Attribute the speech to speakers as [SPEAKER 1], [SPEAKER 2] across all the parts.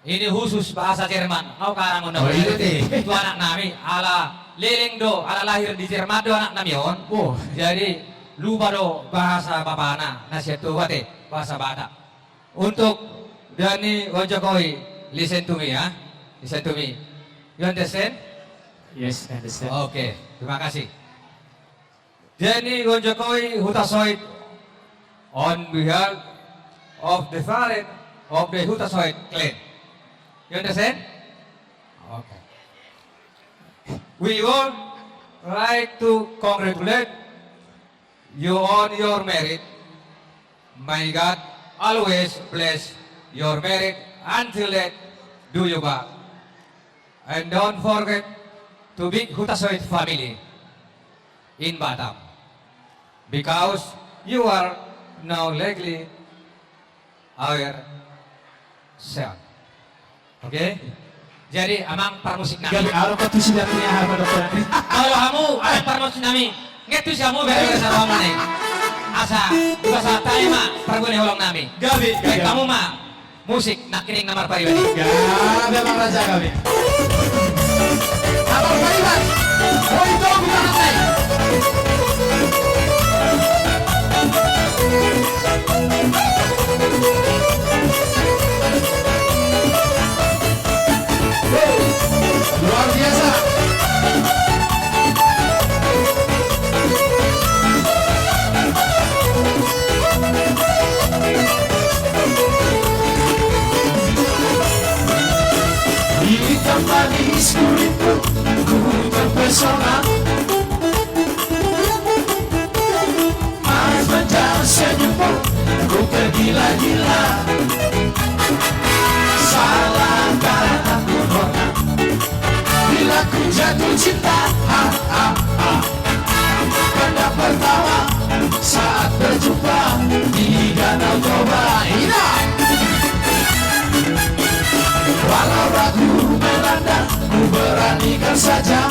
[SPEAKER 1] Ini khusus bahasa Jerman. Kau karang undang.
[SPEAKER 2] Oh, iya, deh.
[SPEAKER 1] Itu anak nami ala liling do, ala lahir di Jerman do anak nami on.
[SPEAKER 2] Oh.
[SPEAKER 1] Jadi lupa do bahasa babana nasihat tu wate bahasa Batak. Untuk Dani Jokowi, listen to me ya. Listen to me. You understand?
[SPEAKER 3] Yes, I understand.
[SPEAKER 1] Oke, terima kasih. Dani Jokowi Hutasoit on behalf of the father of the Hutasoit clan. You understand? Okay. We would like to congratulate you on your merit. May God always bless your merit until that do you back. And don't forget to be Hutasoit family in Batam. Because you are now legally our son. Oke, jadi amang permusik nami.
[SPEAKER 3] Gabi araw ka to sila niya haba dokter.
[SPEAKER 1] Kalau kamu ada permusik nami, ngetu si kamu beri ke sarong nami. Asa, bahasa Taima pergune holong nami.
[SPEAKER 3] Gabi,
[SPEAKER 1] Baik kamu mah musik nak kiring namar pribadi.
[SPEAKER 3] Gabi Bang Raja Gabi.
[SPEAKER 2] Apa Pariwan? Oh itu bukan apa? Luar biasa. Hitam manis kulitmu, ku terpesona. Manis menjauh senyummu, ku tergila-gila. Salahkah aku nona, bila ku jatuh cinta, ha ha ha. Pada pertama saat berjumpa di Danau Toba, Ina. Walau ragu melanda, ku beranikan saja.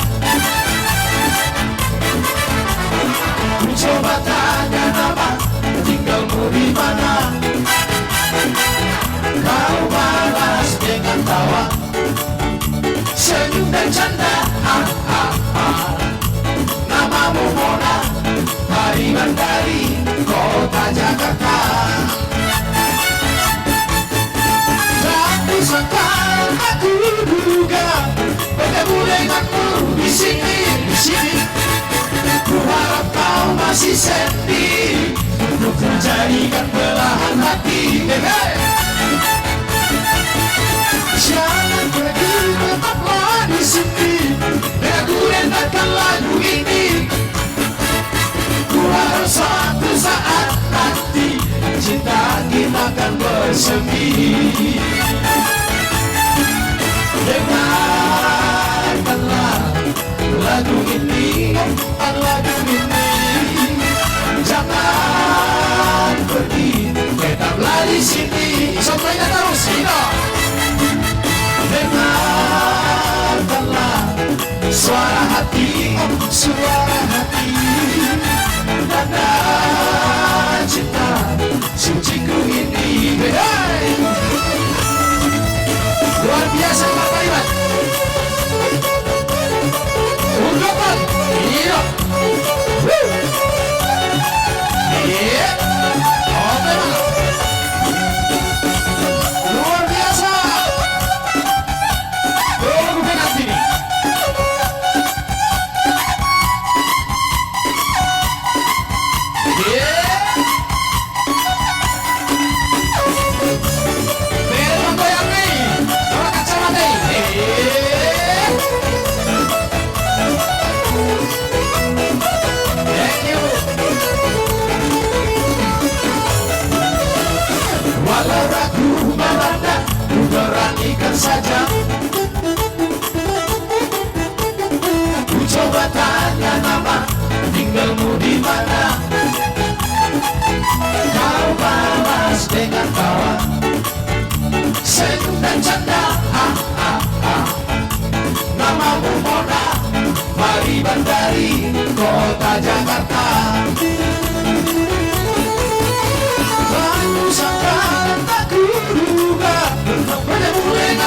[SPEAKER 2] Ku coba tanya nama, tinggalmu di mana. Kau balas dengan tawa, senyum dan canda, ha ha ha. Namamu Mona, Pariwan dari kota Jakarta. Tak disangka aku duga bertemu denganmu di sini, di sini. Ku harap kau masih sedih untuk menjadikan belahan hati. Hey! Jangan pergi, tetaplah di sini. Aku rendakan lagu ini. Ku harap suatu saat nanti cinta kita akan bersemi. Dengarkanlah lagu ini, lagu ini. Jangan pergi, tetaplah di sini. Sampai terus hidup. Dengarkanlah suara hati, suara hati. Tanda cinta suciku ini. Hey! Luar biasa Pak Pariwan. Ungkapan, iya. Iya. Oke Bang. Luar biasa. Tunggu penalti nih. Iya. Bel goyang nih. Bawa kacamata nih. Thank you. Walau ragu melanda, ku beranikan saja. Ku coba tanya nama, tinggalmu di mana. Kau balas dengan tawa, senyum dan canda, ha ha ha. Namamu Mona, Pariwan dari kota Jakarta. Aku sangka tak kuduga bertemu dengan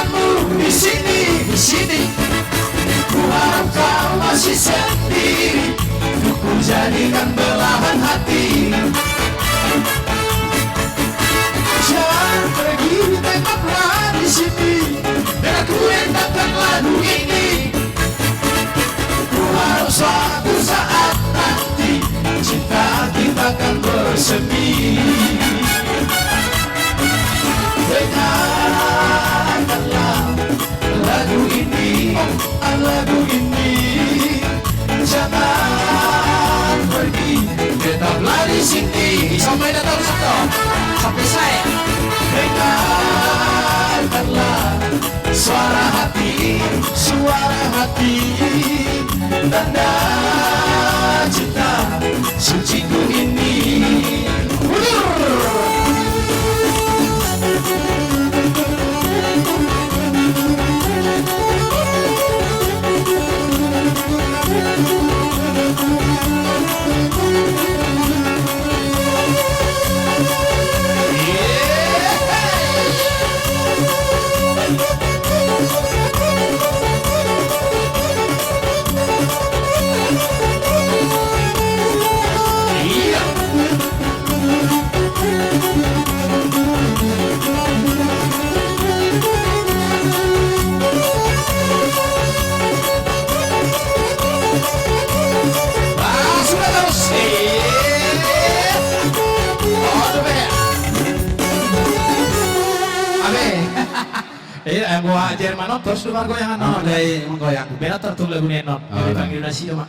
[SPEAKER 2] suara hati, tanda cinta suciku ini.
[SPEAKER 3] Gua Jerman terus luar goyangan non.
[SPEAKER 2] Dari menggoyang.
[SPEAKER 3] Bena tertung lagu nenon.
[SPEAKER 2] Oh,
[SPEAKER 3] Dipanggil nasi mak.